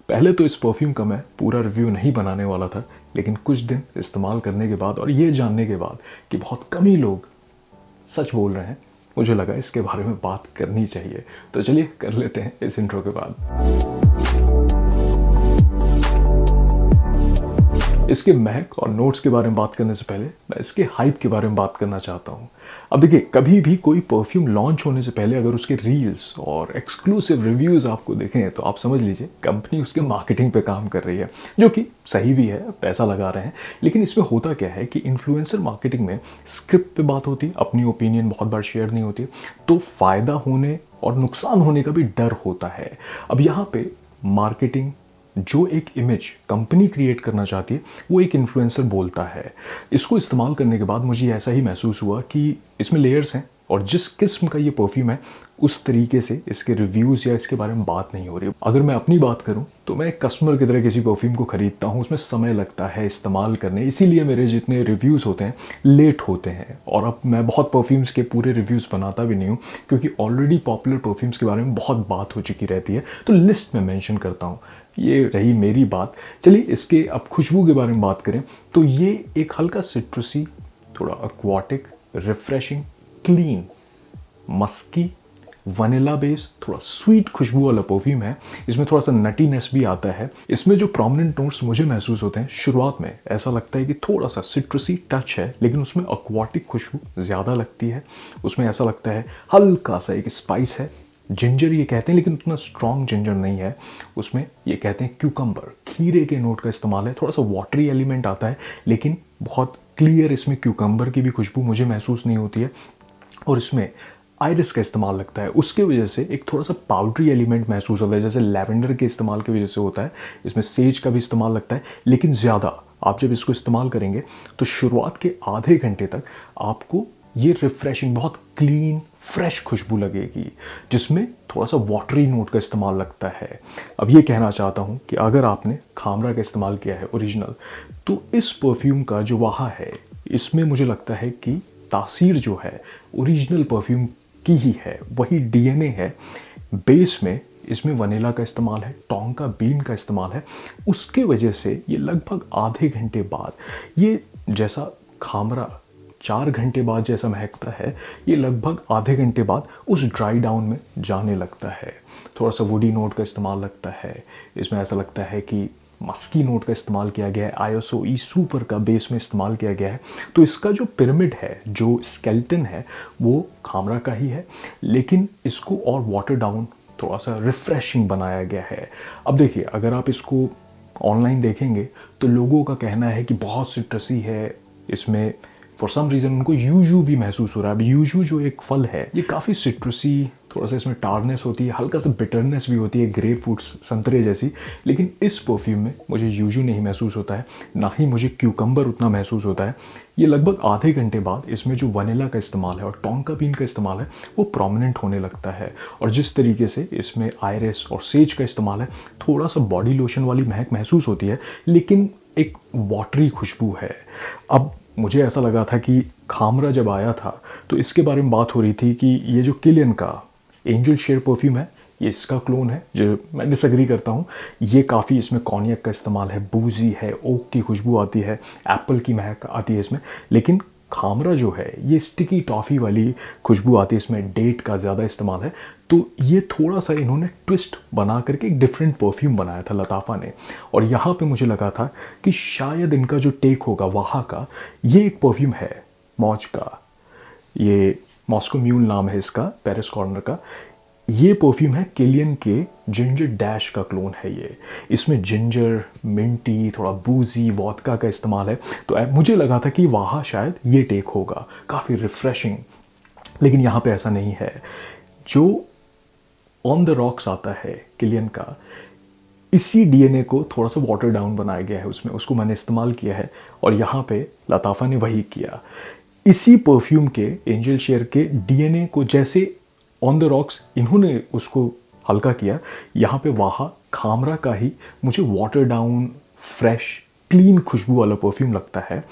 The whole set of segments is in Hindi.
पहले तो इस परफ्यूम का मैं पूरा रिव्यू नहीं बनाने वाला था, लेकिन कुछ दिन इस्तेमाल करने के बाद और ये जानने के बाद कि बहुत कम ही लोग सच बोल रहे हैं, मुझे लगा इसके बारे में बात करनी चाहिए। तो चलिए कर लेते हैं इस इंट्रो के बाद। इसके महक और नोट्स के बारे में बात करने से पहले मैं इसके हाइप के बारे में बात करना चाहता हूँ। अब देखिए, कभी भी कोई परफ्यूम लॉन्च होने से पहले अगर उसके रील्स और एक्सक्लूसिव रिव्यूज़ आपको देखें तो आप समझ लीजिए कंपनी उसके मार्केटिंग पे काम कर रही है, जो कि सही भी है, पैसा लगा रहे हैं। लेकिन इसमें होता क्या है कि इन्फ्लुएंसर मार्केटिंग में स्क्रिप्ट पे बात होती है, अपनी ओपिनियन बहुत बार शेयर नहीं होती, तो फ़ायदा होने और नुकसान होने का भी डर होता है। अब यहाँ पे मार्केटिंग जो एक इमेज कंपनी क्रिएट करना चाहती है वो एक इन्फ्लुएंसर बोलता है। इसको इस्तेमाल करने के बाद मुझे ऐसा ही महसूस हुआ कि इसमें लेयर्स हैं और जिस किस्म का ये परफ्यूम है उस तरीके से इसके रिव्यूज़ या इसके बारे में बात नहीं हो रही। अगर मैं अपनी बात करूं तो मैं एक कस्टमर की तरह किसी परफ्यूम को ख़रीदता हूं, उसमें समय लगता है इस्तेमाल करने, इसीलिए मेरे जितने रिव्यूज़ होते हैं लेट होते हैं। और अब मैं बहुत परफ्यूम्स के पूरे रिव्यूज़ बनाता भी नहीं हूँ, क्योंकि ऑलरेडी पॉपुलर परफ्यूम्स के बारे में बहुत बात हो चुकी रहती है, तो लिस्ट में मेंशन करता हूँ। ये रही मेरी बात। चलिए इसके अब खुशबू के बारे में बात करें तो ये एक हल्का सिट्रसी, थोड़ा aquatic, refreshing, clean, musky, vanilla base, थोड़ा स्वीट खुशबू वाला परफ्यूम है। इसमें थोड़ा सा नटीनेस भी आता है। इसमें जो प्रोमिनेंट नोट्स मुझे महसूस होते हैं, शुरुआत में ऐसा लगता है कि थोड़ा सा सिट्रसी टच है, लेकिन उसमें एक्वाटिक खुशबू ज़्यादा लगती है। उसमें ऐसा लगता है हल्का सा एक स्पाइस है, जिंजर ये कहते हैं, लेकिन उतना स्ट्रॉन्ग जिंजर नहीं है। उसमें ये कहते हैं क्यूकम्बर, खीरे के नोट का इस्तेमाल है। थोड़ा सा वाटरी एलिमेंट आता है, लेकिन बहुत क्लियर इसमें क्यूकम्बर की भी खुशबू मुझे महसूस नहीं होती है। और इसमें आइरिस का इस्तेमाल लगता है, उसके वजह से एक थोड़ा सा पाउडरी एलिमेंट महसूस होता है, जैसे लैवेंडर के इस्तेमाल की वजह से होता है। इसमें सेज का भी इस्तेमाल लगता है, लेकिन ज़्यादा आप जब इसको इस्तेमाल करेंगे तो शुरुआत के आधे घंटे तक आपको ये रिफ्रेशिंग, बहुत क्लीन, फ्रेश खुशबू लगेगी, जिसमें थोड़ा सा वाटरी नोट का इस्तेमाल लगता है। अब ये कहना चाहता हूँ कि अगर आपने खामरा का इस्तेमाल किया है ओरिजिनल, तो इस परफ्यूम का जो वहाँ है, इसमें मुझे लगता है कि तासीर जो है ओरिजिनल परफ्यूम की ही है, वही डीएनए है। बेस में इसमें वनीला का इस्तेमाल है, टोंका बीन का इस्तेमाल है। उसके वजह से ये लगभग आधे घंटे बाद, ये जैसा खामरा 4 घंटे बाद जैसा महकता है, ये लगभग आधे घंटे बाद उस ड्राई डाउन में जाने लगता है। थोड़ा सा वुडी नोट का इस्तेमाल लगता है। इसमें ऐसा लगता है कि मस्की नोट का इस्तेमाल किया गया है, आईएसओ ई सुपर का बेस में इस्तेमाल किया गया है। तो इसका जो पिरामिड है, जो स्केलेटन है, वो खामरा का ही है, लेकिन इसको और वाटर डाउन, थोड़ा सा रिफ्रेशिंग बनाया गया है। अब देखिए, अगर आप इसको ऑनलाइन देखेंगे तो लोगों का कहना है कि बहुत सिट्रसी है, इसमें फॉर सम रीज़न उनको यूजू भी महसूस हो रहा है। अब यूजू जो एक फल है, ये काफ़ी सिट्रसी, थोड़ा सा इसमें टारनेस होती है, हल्का सा बिटरनेस भी होती है, ग्रेप फ्रूट, संतरे जैसी। लेकिन इस परफ्यूम में मुझे यूजू नहीं महसूस होता है, ना ही मुझे क्यूकम्बर उतना महसूस होता है। ये लगभग आधे घंटे बाद इसमें जो वनीला का इस्तेमाल है और टोंका बीन का इस्तेमाल है वो प्रोमिनेंट होने लगता है। और जिस तरीके से इसमें आयरिस और सेज का इस्तेमाल है, थोड़ा सा बॉडी लोशन वाली महक महसूस होती है, लेकिन एक वाटरी खुशबू है। अब मुझे ऐसा लगा था कि खामरा जब आया था तो इसके बारे में बात हो रही थी कि ये जो किलियन का एंजल शेयर परफ्यूम है, ये इसका क्लोन है, जो मैं डिसएग्री करता हूँ। ये काफ़ी, इसमें कॉन्यक का इस्तेमाल है, बूजी है, ओक की खुशबू आती है, एप्पल की महक आती है इसमें। लेकिन खामरा जो है, ये स्टिकी टॉफ़ी वाली खुशबू आती है, इसमें डेट का ज़्यादा इस्तेमाल है। तो ये थोड़ा सा इन्होंने ट्विस्ट बना करके एक डिफरेंट परफ्यूम बनाया था लताफ़ा ने। और यहाँ पे मुझे लगा था कि शायद इनका जो टेक होगा वहाँ का, ये एक परफ्यूम है मौज का, ये मॉस्को म्यूल नाम है इसका, पेरिस कॉर्नर का। ये परफ्यूम है किलियन के जिंजर डैश का क्लोन है ये। इसमें जिंजर, मिंटी, थोड़ा बूजी, वोदका का इस्तेमाल है। तो मुझे लगा था कि वहाँ शायद ये टेक होगा, काफ़ी रिफ्रेशिंग, लेकिन यहाँ पे ऐसा नहीं है। जो ऑन द रॉक्स आता है किलियन का, इसी डीएनए को थोड़ा सा वाटर डाउन बनाया गया है उसमें, उसको मैंने इस्तेमाल किया है। और यहाँ पे लताफ़ा ने वही किया। इसी परफ्यूम के एंजल शेयर के डीएनए को जैसे ऑन द रॉक्स इन्होंने उसको हल्का किया, यहाँ पे वहाँ खामरा का ही मुझे वाटर डाउन, फ्रेश, क्लीन खुशबू वाला परफ्यूम लगता है।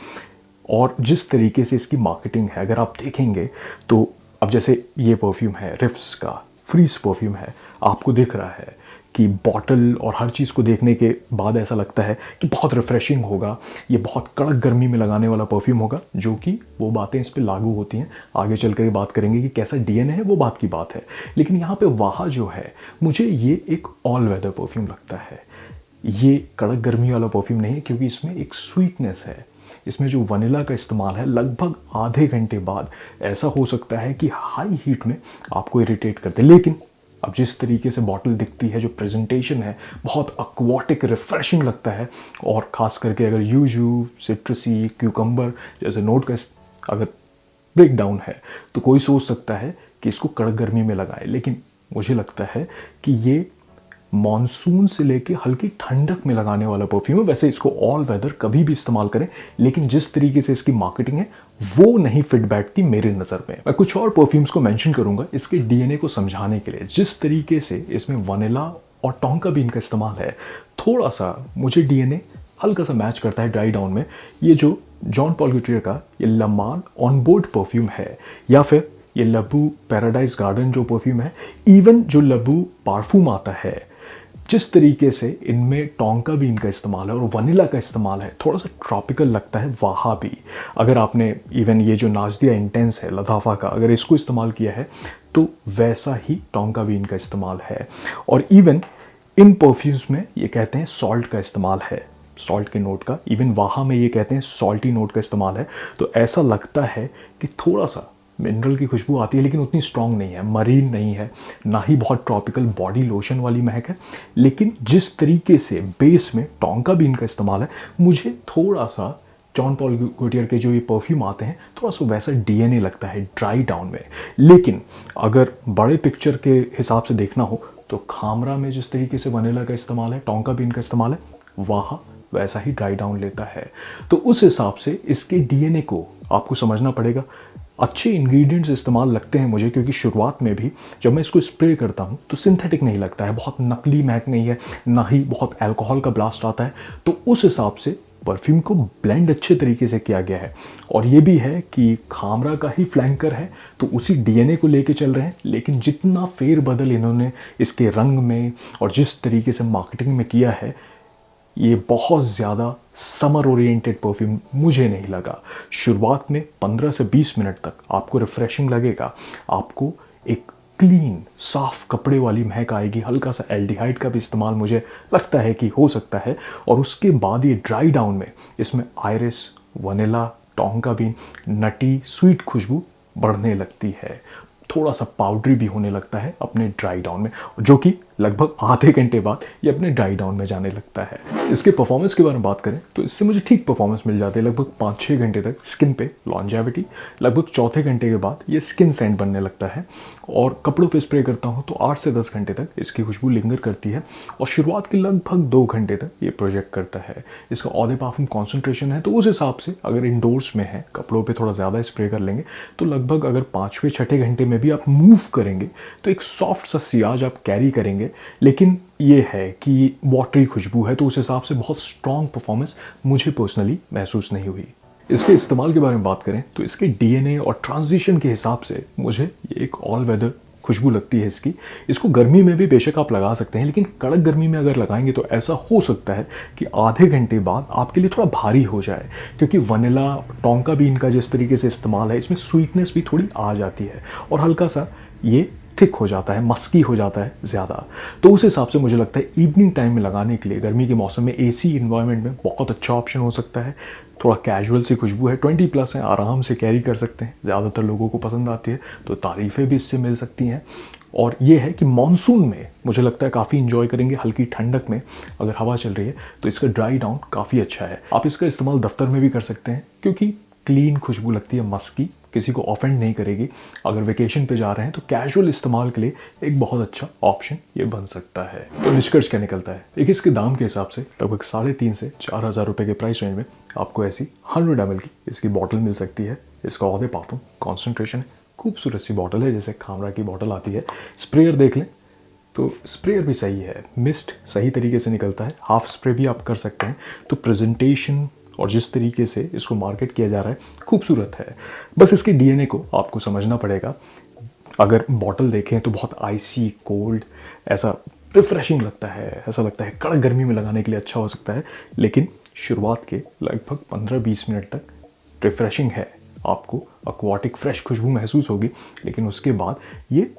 और जिस तरीके से इसकी मार्केटिंग है, अगर आप देखेंगे तो अब जैसे ये परफ्यूम है रिफ्स का, फ्रीज परफ्यूम है, आपको दिख रहा है कि बॉटल और हर चीज़ को देखने के बाद ऐसा लगता है कि बहुत रिफ़्रेशिंग होगा, ये बहुत कड़क गर्मी में लगाने वाला परफ्यूम होगा, जो कि वो बातें इस पे लागू होती हैं। आगे चल कर बात करेंगे कि कैसा डीएनए है, वो बात की बात है। लेकिन यहाँ पे वाहा जो है, मुझे ये एक ऑल वेदर परफ्यूम लगता है। ये कड़क गर्मी वाला परफ्यूम नहीं है, क्योंकि इसमें एक स्वीटनेस है। इसमें जो वनीला का इस्तेमाल है, लगभग आधे घंटे बाद ऐसा हो सकता है कि हाई हीट में आपको इरिटेट कर दे। लेकिन अब जिस तरीके से बॉटल दिखती है, जो प्रेजेंटेशन है, बहुत एक्वाटिक रिफ्रेशिंग लगता है। और ख़ास करके अगर यूजू, सिट्रसी, क्यूकम्बर जैसे नोट का अगर ब्रेक डाउन है, तो कोई सोच सकता है कि इसको कड़क गर्मी में लगाए। लेकिन मुझे लगता है कि ये मॉनसून से लेके हल्की ठंडक में लगाने वाला परफ्यूम है। वैसे इसको ऑल वेदर कभी भी इस्तेमाल करें, लेकिन जिस तरीके से इसकी मार्केटिंग है वो नहीं फिट बैठती मेरे नज़र में। मैं कुछ और परफ्यूम्स को मेंशन करूंगा इसके डीएनए को समझाने के लिए। जिस तरीके से इसमें वनीला और टोंका बीन का इस्तेमाल है, थोड़ा सा मुझे डीएनए हल्का सा मैच करता है ड्राई डाउन में। ये जो जॉन पॉल गॉटियर का ये लमाल ऑनबोर्ड परफ्यूम है, या फिर ये लबू पैराडाइज गार्डन जो परफ्यूम है, इवन जो लबू पारफ्यूम आता है, जिस तरीके से इनमें टोंका बीन का इस्तेमाल है और वनीला का इस्तेमाल है, थोड़ा सा ट्रॉपिकल लगता है वहाँ भी। अगर आपने इवन ये जो नाजदिया इंटेंस है लताफ़ा का, अगर इसको इस्तेमाल किया है तो वैसा ही टोंका बीन का इस्तेमाल है। और इवन इन परफ्यूम्स में ये कहते हैं सॉल्ट का इस्तेमाल है, सॉल्ट के नोट का। इवन वहाँ में ये कहते हैं सॉल्टी नोट का इस्तेमाल है। तो ऐसा लगता है कि थोड़ा सा मिनरल की खुशबू आती है, लेकिन उतनी स्ट्रॉन्ग नहीं है, मरीन नहीं है, ना ही बहुत ट्रॉपिकल बॉडी लोशन वाली महक है। लेकिन जिस तरीके से बेस में टोंका बीन का इस्तेमाल है, मुझे थोड़ा सा जॉन पॉल गॉटियर के जो ये परफ्यूम आते हैं, थोड़ा सा वैसा डीएनए लगता है ड्राई डाउन में। लेकिन अगर बड़े पिक्चर के हिसाब से देखना हो तो खामरा में जिस तरीके से वनीला का इस्तेमाल है, टोंका बीन का इस्तेमाल है, वहाँ वैसा ही ड्राई डाउन लेता है। तो उस हिसाब से इसके डीएनए को आपको समझना पड़ेगा। अच्छे इंग्रेडिएंट्स इस्तेमाल लगते हैं मुझे, क्योंकि शुरुआत में भी जब मैं इसको स्प्रे करता हूँ तो सिंथेटिक नहीं लगता है, बहुत नकली महक नहीं है, ना ही बहुत अल्कोहल का ब्लास्ट आता है। तो उस हिसाब से परफ्यूम को ब्लेंड अच्छे तरीके से किया गया है। और ये भी है कि खामरा का ही फ्लैंकर है, तो उसी डीएनए को लेके चल रहे हैं। लेकिन जितना फेरबदल इन्होंने इसके रंग में और जिस तरीके से मार्केटिंग में किया है, ये बहुत ज़्यादा समर ओरिएंटेड परफ्यूम मुझे नहीं लगा। शुरुआत में 15 से 20 मिनट तक आपको रिफ्रेशिंग लगेगा, आपको एक क्लीन साफ कपड़े वाली महक आएगी, हल्का सा एल्डिहाइड का भी इस्तेमाल मुझे लगता है कि हो सकता है। और उसके बाद ये ड्राई डाउन में इसमें iris, vanilla, tonka bean, nutty sweet खुशबू बढ़ने लगती है। थोड़ा सा पाउडरी भी होने लगता है अपने ड्राई डाउन में, जो कि लगभग आधे घंटे बाद ये अपने ड्राई डाउन में जाने लगता है। इसके परफॉर्मेंस के बारे में बात करें तो इससे मुझे ठीक परफॉर्मेंस मिल जाती है। लगभग 5-6 घंटे तक स्किन पे लॉन्जेविटी, लगभग चौथे घंटे के बाद ये स्किन सेंट बनने लगता है। और कपड़ों पे स्प्रे करता हूँ तो 8 से 10 घंटे तक इसकी खुशबू लिंगर करती है। और शुरुआत के लगभग 2 घंटे तक ये प्रोजेक्ट करता है। इसका ऑदे पार्फुम कॉन्सेंट्रेशन है, तो उस हिसाब से अगर इंडोर्स में है, कपड़ों पे थोड़ा ज़्यादा स्प्रे कर लेंगे, तो लगभग अगर 5वें-6ठे घंटे में भी आप मूव करेंगे तो एक सॉफ्ट सा सियाज आप कैरी करेंगे। लेकिन ये है कि वाटरी खुशबू है, तो उस हिसाब से बहुत स्ट्रॉन्ग परफॉर्मेंस मुझे पर्सनली महसूस नहीं हुई। इसके इस्तेमाल के बारे में बात करें तो इसके डीएनए और ट्रांजिशन के हिसाब से मुझे ये एक ऑल वेदर खुशबू लगती है इसकी। इसको गर्मी में भी बेशक आप लगा सकते हैं, लेकिन कड़क गर्मी में अगर लगाएंगे तो ऐसा हो सकता है कि आधे घंटे बाद आपके लिए थोड़ा भारी हो जाए, क्योंकि वनीला, टोंका बीन का जिस तरीके से इस्तेमाल है, इसमें स्वीटनेस भी थोड़ी आ जाती है और हल्का सा ये थिक हो जाता है, मस्की हो जाता है ज़्यादा। तो उस हिसाब से मुझे लगता है इवनिंग टाइम में लगाने के लिए गर्मी के मौसम में एसी इन्वायरमेंट में बहुत अच्छा ऑप्शन हो सकता है। थोड़ा कैजुअल सी खुशबू है, 20+ है, आराम से कैरी कर सकते हैं, ज़्यादातर लोगों को पसंद आती है, तो तारीफ़ें भी इससे मिल सकती हैं। और ये है कि मानसून में मुझे लगता है काफ़ी इंजॉय करेंगे। हल्की ठंडक में अगर हवा चल रही है तो इसका ड्राई डाउन काफ़ी अच्छा है। आप इसका इस्तेमाल दफ्तर में भी कर सकते हैं, क्योंकि क्लीन खुशबू लगती है, मस्की, किसी को ऑफेंड नहीं करेगी। अगर वेकेशन पे जा रहे हैं तो कैजुअल इस्तेमाल के लिए एक बहुत अच्छा ऑप्शन ये बन सकता है। तो निष्कर्ष क्या निकलता है? एक इसके दाम के हिसाब से लगभग 3,500 से 4,000 रुपये के प्राइस रेंज में आपको ऐसी 100 ml की इसकी बॉटल मिल सकती है। इसका ऑदे पार्फुम कॉन्सेंट्रेशन है, खूबसूरत सी बॉटल है, जैसे खामरा की बॉटल आती है। स्प्रेयर देख लें तो स्प्रेयर भी सही है, मिस्ट सही तरीके से निकलता है, हाफ स्प्रे भी आप कर सकते हैं। तो प्रेजेंटेशन और जिस तरीके से इसको मार्केट किया जा रहा है खूबसूरत है। बस इसके डीएनए को आपको समझना पड़ेगा। अगर बॉटल देखें तो बहुत आइसी कोल्ड ऐसा रिफ्रेशिंग लगता है, ऐसा लगता है कड़क गर्मी में लगाने के लिए अच्छा हो सकता है। लेकिन शुरुआत के लगभग 15-20 मिनट तक रिफ्रेशिंग है, आपको एक्वाटिक फ्रेश खुशबू महसूस होगी। लेकिन उसके बाद ये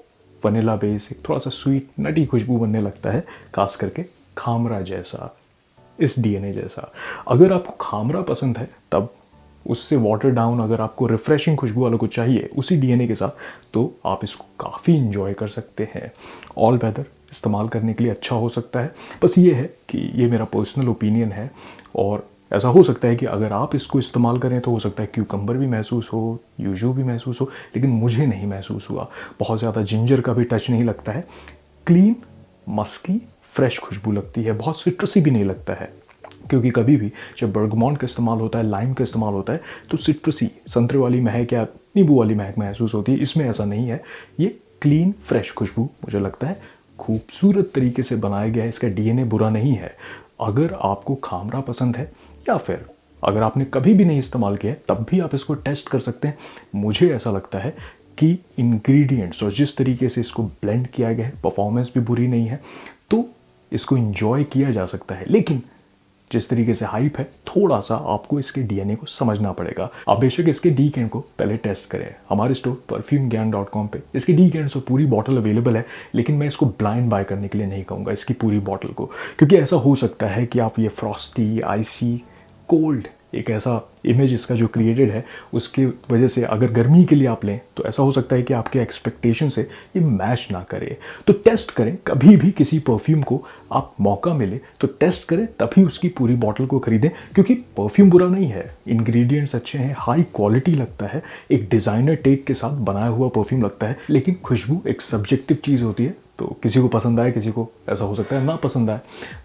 वनीला बेस एक थोड़ा सा स्वीट नटी खुशबू बनने लगता है, खास करके खामरा जैसा, इस डीएनए जैसा। अगर आपको खामरा पसंद है तब उससे वाटर डाउन, अगर आपको रिफ्रेशिंग खुशबू वाला कुछ चाहिए उसी डीएनए के साथ, तो आप इसको काफ़ी इंजॉय कर सकते हैं। ऑल वेदर इस्तेमाल करने के लिए अच्छा हो सकता है। बस ये है कि ये मेरा पर्सनल ओपिनियन है, और ऐसा हो सकता है कि अगर आप इसको इस्तेमाल करें तो हो सकता है क्यूकम्बर भी महसूस हो, यूजू भी महसूस हो, लेकिन मुझे नहीं महसूस हुआ। बहुत ज़्यादा जिंजर का भी टच नहीं लगता है। क्लीन, मस्की, फ्रेश खुशबू लगती है, बहुत सिट्रसी भी नहीं लगता है। क्योंकि कभी भी जब बर्गमॉन का इस्तेमाल होता है, लाइम का इस्तेमाल होता है, तो सिट्रसी, संतरे वाली महक या नींबू वाली महक महसूस होती है। इसमें ऐसा नहीं है। ये क्लीन फ्रेश खुशबू मुझे लगता है खूबसूरत तरीके से बनाया गया है। इसका डीएनए बुरा नहीं है। अगर आपको खामरा पसंद है, या फिर अगर आपने कभी भी नहीं इस्तेमाल किया है, तब भी आप इसको टेस्ट कर सकते हैं। मुझे ऐसा लगता है कि इंग्रेडिएंट्स और जिस तरीके से इसको ब्लेंड किया गया है, परफॉर्मेंस भी बुरी नहीं है, तो इसको इंजॉय किया जा सकता है। लेकिन जिस तरीके से हाइप है, थोड़ा सा आपको इसके डीएनए को समझना पड़ेगा। आप बेशक इसके डी कैन को पहले टेस्ट करें। हमारे स्टोर perfumeGyan.com पे इसकी डी कैंस और पूरी बॉटल अवेलेबल है। लेकिन मैं इसको ब्लाइंड बाय करने के लिए नहीं कहूँगा इसकी पूरी बॉटल को, क्योंकि ऐसा हो सकता है कि आप ये फ्रॉस्टी, आइसी, कोल्ड, एक ऐसा इमेज इसका जो क्रिएटेड है, उसकी वजह से अगर गर्मी के लिए आप लें तो ऐसा हो सकता है कि आपके एक्सपेक्टेशन से ये मैच ना करे। तो टेस्ट करें, कभी भी किसी परफ्यूम को आप मौका मिले तो टेस्ट करें, तभी उसकी पूरी बॉटल को खरीदें। क्योंकि परफ्यूम बुरा नहीं है, इंग्रेडिएंट्स अच्छे हैं, हाई क्वालिटी लगता है, एक डिज़ाइनर टेक के साथ बनाया हुआ परफ्यूम लगता है। लेकिन खुशबू एक सब्जेक्टिव चीज़ होती है, तो किसी को पसंद आए, किसी को ऐसा हो सकता है ना पसंद आए।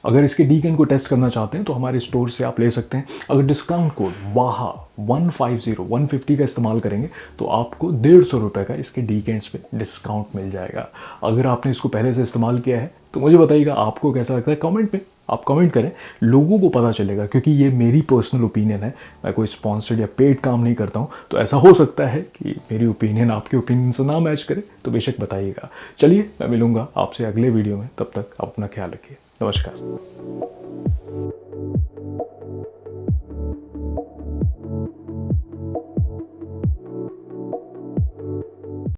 अगर इसके डीकैन को टेस्ट करना चाहते हैं तो हमारे स्टोर से आप ले सकते हैं। अगर डिस्काउंट कोड वाहा 150 का इस्तेमाल करेंगे तो आपको 150 रुपये का इसके डीकैंस पे डिस्काउंट मिल जाएगा। अगर आपने इसको पहले से इस्तेमाल किया है तो मुझे बताइएगा आपको कैसा लगता है। कमेंट में आप कमेंट करें, लोगों को पता चलेगा, क्योंकि ये मेरी पर्सनल ओपिनियन है। मैं कोई स्पॉन्सर्ड या पेड काम नहीं करता हूँ, तो ऐसा हो सकता है कि मेरी ओपिनियन आपके ओपिनियन से ना मैच करे, तो बेशक बताइएगा। चलिए, मैं मिलूंगा आपसे अगले वीडियो में, तब तक आप अपना ख्याल रखिए। नमस्कार।